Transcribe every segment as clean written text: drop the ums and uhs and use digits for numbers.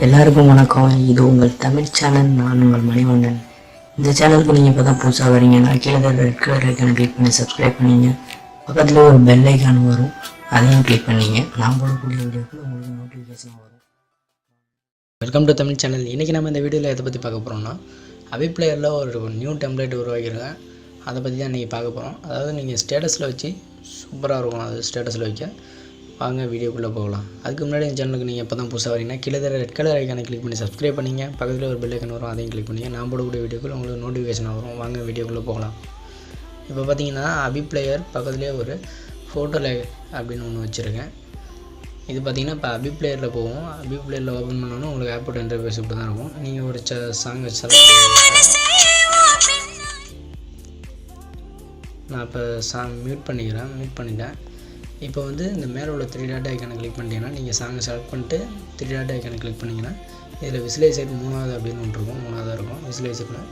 எல்லாருக்கும் வணக்கம். இது உங்கள் தமிழ் சேனல். நான் உங்கள் மணிவண்ணன். இந்த சேனலுக்கு நீங்கள் இப்போ தான் புதுசாக வரீங்கன்னா கீழே ரெட் கலர் ஐக்கானை கிளிக் பண்ணி சப்ஸ்கிரைப் பண்ணிங்க. பக்கத்தில் ஒரு பெல் ஐக்கான் வரும், அதையும் கிளிக் பண்ணிங்க. நான் போடக்கூடிய வீடியோக்கு உங்களுக்கு நோட்டிஃபிகேஷன் வரும். Welcome to Tamil channel. இன்றைக்கி நம்ம இந்த வீடியோவில் எதை பற்றி பார்க்க போகிறோம்னா, அவே பிளேயரில் ஒரு நியூ டெம்ப்ளேட் உருவாக்கியிருக்கேன். அதை பற்றி தான் இன்றைக்கி பார்க்க போகிறோம். அதாவது நீங்கள் ஸ்டேட்டஸில் வச்சு சூப்பராக இருக்கும். அது ஸ்டேட்டஸில் வைக்க வாங்க வீடியோக்குள்ளே போகலாம். அதுக்கு முன்னாடி இந்த சேனலுக்கு நீங்கள் இப்போ தான் புதுசாக வரீங்கன்னா கீழே ரெட் கலர் ஐக்கானை கிளிக் பண்ணி சப்ஸ்கிரைப் பண்ணிங்க. பக்கத்தில் ஒரு பெல் ஐக்கான் வரும், அதையும் கிளிக் பண்ணிங்க. நான் போடக்கூடிய வீடியோக்குள்ள உங்களுக்கு நோட்டிஃபிகேஷன் வரும். வாங்க வீடியோக்குள்ளே போகலாம். இப்போ பார்த்தீங்கன்னா அவே பிளேயர் பக்கத்துலேயே ஒரு ஃபோட்டோ லேக் அப்படின்னு ஒன்று வச்சுருக்கேன். இது பார்த்தீங்கன்னா இப்போ அவே பிளேயரில் போகும். அவே பிளேயரில் ஓப்பன் பண்ணோன்னா உங்களுக்கு ஆப்போட இன்டர்ஃபேஸ் இப்படி தான் இருக்கும். நீங்கள் ஒரு சாங் செலக்ட் நான் இப்போ சாங் மியூட் பண்ணிட்டேன். இப்போ வந்து இந்த மேலே உள்ள 3 டாட் ஐக்கானை கிளிக் பண்ணிட்டீங்கன்னா நீங்கள் சாங்கை செலக்ட் பண்ணிட்டு 3 டாட் ஐக்கானை கிளிக் பண்ணிங்கன்னா இதில் விசுவலைசர் 3வது அப்படின்னு ஒன்று இருக்கும். 3வது இருக்கும் விசுவலைசர்னு.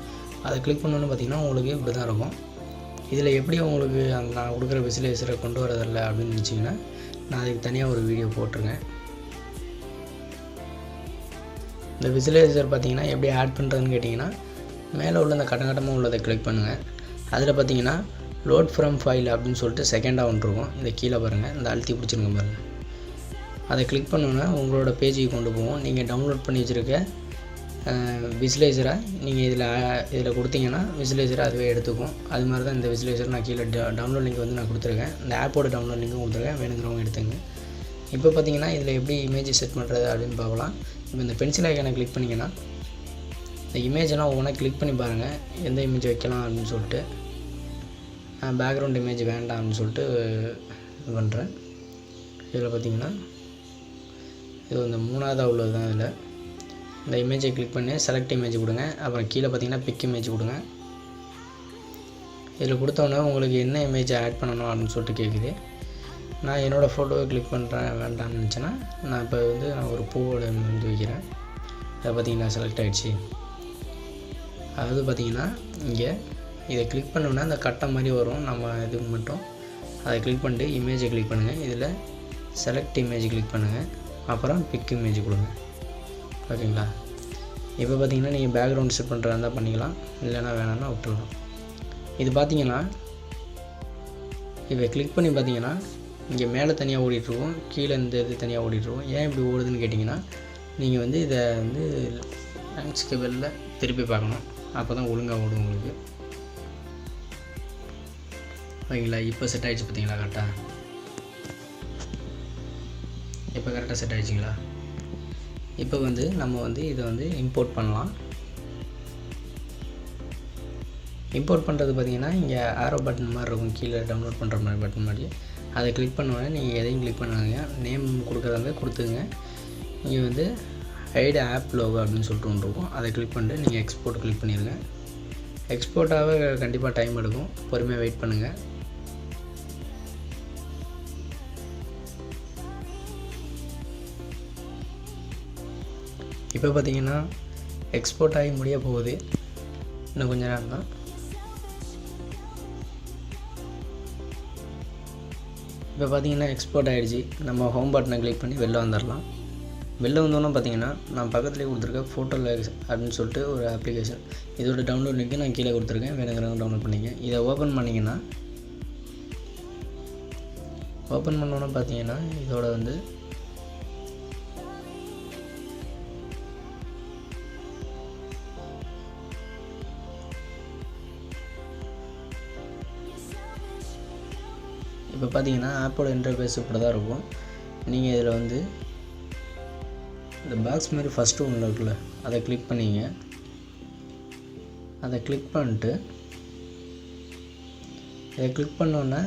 அதை கிளிக் பண்ணோன்னு பார்த்தீங்கன்னா உங்களுக்கு இப்படி தான் இருக்கும். இதில் எப்படி உங்களுக்கு அந்த நான் கொடுக்குற விசுவலைசரை கொண்டு வரதில்ல அப்படின்னு நினச்சிங்கன்னா நான் அதுக்கு தனியாக ஒரு வீடியோ போட்டிருக்கேன். இந்த விசுவலைசர் பார்த்தீங்கன்னா எப்படி ஆட் பண்ணுறதுன்னு கேட்டிங்கன்னா மேலே உள்ள இந்த கட்டமாக உள்ளதை கிளிக் பண்ணுங்கள். அதில் பார்த்தீங்கன்னா லோட் ஃப்ரம் ஃபைல் அப்படின்னு சொல்லிட்டு செகண்டாக ஒன்று இருக்கும். இதை கீழே பாருங்கள், இந்த அழுத்தி பிடிச்சிருங்க பாருங்கள். அதை கிளிக் பண்ணோன்னா உங்களோட பேஜுக்கு கொண்டு போவோம். நீங்கள் டவுன்லோட் பண்ணி வச்சுருக்க விசுவலைசரை நீங்கள் இதில் கொடுத்தீங்கன்னா விசுவலைசரை அதுவே எடுத்துக்கும். அது மாதிரி தான் இந்த விசுவலைசர் நான் கீழே டவுன்லோட் லிங்க் வந்து நான் கொடுத்துருக்கேன். இந்த ஆப்போட டவுன்லோட் லிங்க்கும் கொடுத்துருக்கேன், வேணுங்கிறவங்க எடுத்துங்க. இப்போ பார்த்தீங்கன்னா இதில் எப்படி இமேஜ் செட் பண்ணுறது அப்படின்னு பார்க்கலாம். இப்போ இந்த பென்சில் ஐக்கானை கிளிக் பண்ணிங்கன்னா இந்த இமேஜெல்லாம் ஒவ்வொன்றா கிளிக் பண்ணி பாருங்கள், எந்த இமேஜ் வைக்கலாம் அப்படின்னு சொல்லிட்டு. பேக்ரவுண்ட் இமேஜ் வேண்டாம் அப்படின்னு சொல்லிட்டு இது பண்ணுறேன். இதில் பார்த்தீங்கன்னா இது வந்து 3வது உள்ளது தான். இதில் இந்த இமேஜை கிளிக் பண்ணி செலக்ட் இமேஜ் கொடுங்க. அப்புறம் கீழே பார்த்தீங்கன்னா பிக் இமேஜ் கொடுங்க. இதில் கொடுத்தோன்னே உங்களுக்கு என்ன இமேஜை ஆட் பண்ணணும் அப்படின்னு சொல்லிட்டு கேட்குது. நான் என்னோடய ஃபோட்டோவை கிளிக் பண்ணுறேன் வேண்டாம்னு நினச்சேன்னா நான் இப்போ வந்து நான் ஒரு பூவோட வந்து வைக்கிறேன். அதை பார்த்தீங்கன்னா செலக்ட் ஆகிடுச்சு. அதாவது பார்த்தீங்கன்னா இங்கே இதை கிளிக் பண்ணோன்னா அந்த கட்டை மாதிரி வரும். நம்ம இதுக்கு மட்டும் அதை கிளிக் பண்ணிட்டு இமேஜை கிளிக் பண்ணுங்கள். இதில் செலக்ட் இமேஜ் கிளிக் பண்ணுங்கள். அப்புறம் பிக் இமேஜ் கொடுங்க. ஓகேங்களா? இப்போ பார்த்தீங்கன்னா நீங்கள் பேக்ரவுண்ட் செட் பண்ணுறதா இருந்தால் பண்ணிக்கலாம், இல்லைனா வேணாம்னா விட்டுருலாம். இது பார்த்தீங்கன்னா இப்போ கிளிக் பண்ணி பார்த்தீங்கன்னா இங்கே மேலே தனியாக ஓடிட்டுருக்கும், கீழே இந்த இது தனியாக ஓடிட்டுருக்கும். ஏன் இப்படி ஓடுதுன்னு கேட்டிங்கன்னா நீங்கள் வந்து இதை வந்து லேண்ட்ஸ்கேப்பில் திருப்பி பார்க்கணும். அப்போ தான் ஒழுங்காக ஓடும் உங்களுக்கு. ஓகேங்களா? இப்போ செட் ஆகிடுச்சு பார்த்தீங்களா? கரெக்டாக இப்போ கரெக்டாக செட் ஆகிடுச்சிங்களா? இப்போ வந்து நம்ம வந்து இதை வந்து இம்போர்ட் பண்ணலாம். இம்போர்ட் பண்ணுறது பார்த்தீங்கன்னா இங்கே ஆரோ பட்டன் மாதிரி இருக்கும், கீழே டவுன்லோட் பண்ணுற மாதிரி பட்டன் மாதிரி. அதை கிளிக் பண்ணோடனே நீங்கள் எதையும் கிளிக் பண்ணாங்க, நேம் கொடுக்குறதாங்க கொடுத்துங்க. நீங்கள் வந்து ஹைட் ஆப் லோகோ அப்படின்னு சொல்லிட்டு ஒன்று இருக்கும். அதை கிளிக் பண்ணிட்டு நீங்கள் எக்ஸ்போர்ட் கிளிக் பண்ணிடுங்க. எக்ஸ்போர்ட்டாகவே கண்டிப்பாக டைம் எடுக்கும், பொறுமையாக வெயிட் பண்ணுங்கள். இப்போ பார்த்தீங்கன்னா எக்ஸ்போர்ட் ஆகி முடிய போகுது, இன்னும் கொஞ்சம் நேரம் தான். இப்போ பார்த்தீங்கன்னா எக்ஸ்போர்ட் ஆகிடுச்சு. நம்ம ஹோம் பட்டனை கிளிக் பண்ணி வெளில வந்துடலாம். வெளில வந்தோன்னா பார்த்தீங்கன்னா நான் பக்கத்துலேயே கொடுத்துருக்கேன் PhotoGrid அப்படின்னு சொல்லிட்டு ஒரு அப்ளிகேஷன். இதோட டவுன்லோட் லிங்க்கு நான் கீழே கொடுத்துருக்கேன், வேணுங்கிறவங்க டவுன்லோட் பண்ணிங்க. இதை ஓப்பன் பண்ணிங்கன்னா ஓப்பன் பண்ணோன்னா பார்த்தீங்கன்னா இதோட வந்து இப்போ பார்த்தீங்கன்னா ஆப்போட இன்டர்ஃபேஸ் இப்படி தான் இருக்கும். நீங்கள் இதில் வந்து இந்த பாக்ஸ் மாதிரி ஃபஸ்ட்டு ஒன்று இருக்குல்ல, அதை கிளிக் பண்ணிங்க. அதை கிளிக் பண்ணிட்டு இதை கிளிக் பண்ணோன்னே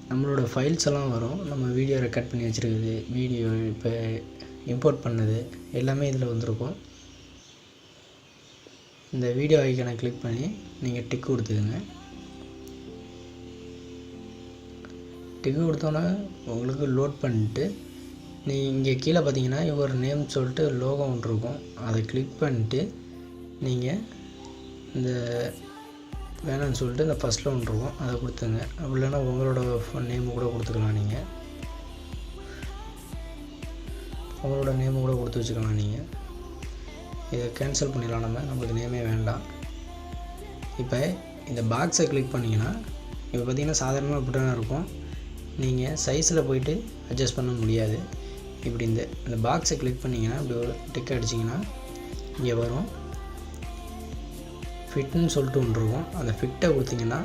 நம்மளோட ஃபைல்ஸ் எல்லாம் வரும். நம்ம வீடியோ ரெக்கார்ட் பண்ணி வச்சுருக்குது, வீடியோ இப்போ இம்போர்ட் பண்ணது எல்லாமே இதில் வந்திருக்கும். இந்த வீடியோ ஐக்கானை கிளிக் பண்ணி நீங்கள் டிக் கொடுத்துக்குங்க. டிக் கொடுத்தோன்னே உங்களுக்கு லோட் பண்ணிட்டு நீங்கள் இங்கே கீழே பார்த்தீங்கன்னா ஒரு நேம் சொல்லிட்டு லோகோ ஒன்று இருக்கும். அதை கிளிக் பண்ணிட்டு நீங்கள் இந்த வேணான்னு சொல்லிட்டு இந்த ஃபஸ்ட்டில் ஒன்று இருக்கும், அதை கொடுத்துங்க. அப்படி இல்லைன்னா உங்களோட நேம் கூட கொடுத்துக்கலாம். நீங்கள் உங்களோட நேம் கூட கொடுத்து வச்சுக்கலாம். நீங்கள் இதை கேன்சல் பண்ணிடலாம். நம்மளுக்கு நேமே வேண்டாம். இப்போ இந்த பாக்ஸை கிளிக் பண்ணிங்கன்னா இப்போ பார்த்திங்கன்னா சாதாரணமாக இப்படி தான் இருக்கும். நீங்கள் சைஸில் போய்ட்டு அட்ஜஸ்ட் பண்ண முடியாது. இப்படி இந்த பாக்ஸை கிளிக் பண்ணிங்கன்னா இப்படி ஒரு டிக் அடிச்சிங்கன்னா இங்கே வரும். ஃபிட்னு சொல்லிட்டு ஒன்று இருக்கும். அந்த ஃபிட்டை கொடுத்திங்கன்னா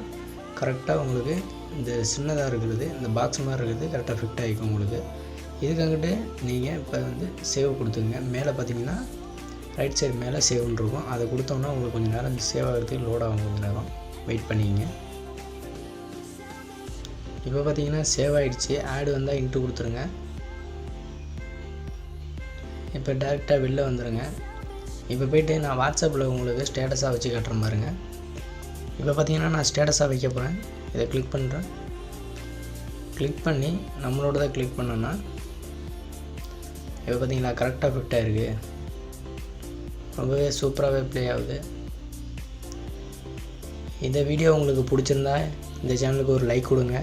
கரெக்டாக உங்களுக்கு இந்த சின்னதாக இருக்கிறது, இந்த பாக்ஸ் மாதிரி இருக்கிறது கரெக்டாக ஃபிட் ஆகிக்கும் உங்களுக்கு. இதுக்காகிட்டு நீங்கள் இப்போ சேவ் கொடுத்துங்க. மேலே பார்த்தீங்கன்னா ரைட் சைடு மேலே சேவ்னு இருக்கும். அதை கொடுத்தோன்னா உங்களுக்கு கொஞ்சம் நேரம் சேவ் ஆகிறதுக்கு லோட் ஆகும். கொஞ்சம் நேரம் வெயிட் பண்ணிங்க. இப்போ பார்த்தீங்கன்னா சேவ் ஆகிடுச்சு. ஆடு வந்தால் இன்ட்டு கொடுத்துருங்க. இப்போ டேரெக்டாக வெளில வந்துடுங்க. இப்போ போய்ட்டு நான் வாட்ஸ்அப்பில் உங்களுக்கு ஸ்டேட்டஸாக வச்சு காட்டுறேன் பாருங்க. இப்போ பார்த்தீங்கன்னா நான் ஸ்டேட்டஸாக வைக்க போகிறேன். இதை கிளிக் பண்ணுறேன். கிளிக் பண்ணி நம்மளோட கிளிக் பண்ணோன்னா இப்போ பார்த்தீங்களா கரெக்டாக ஃபிட் ஆகிருக்கு. ரொம்பவே சூப்பராகவே ப்ளே ஆகுது. இந்த வீடியோ உங்களுக்கு பிடிச்சிருந்தா இந்த சேனலுக்கு ஒரு லைக் கொடுங்க.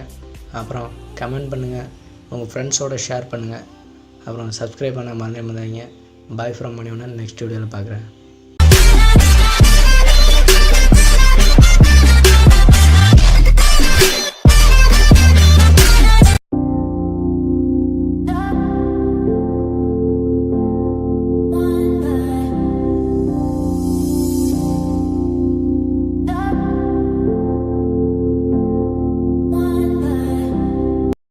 அப்புறம் கமெண்ட் பண்ணுங்கள். உங்கள் ஃப்ரெண்ட்ஸோடு ஷேர் பண்ணுங்கள். அப்புறம் சப்ஸ்கிரைப் பண்ண மறந்துடாதீங்க. Bye from Manivannan. நெக்ஸ்ட் வீடியோவில் பார்க்குறேன்.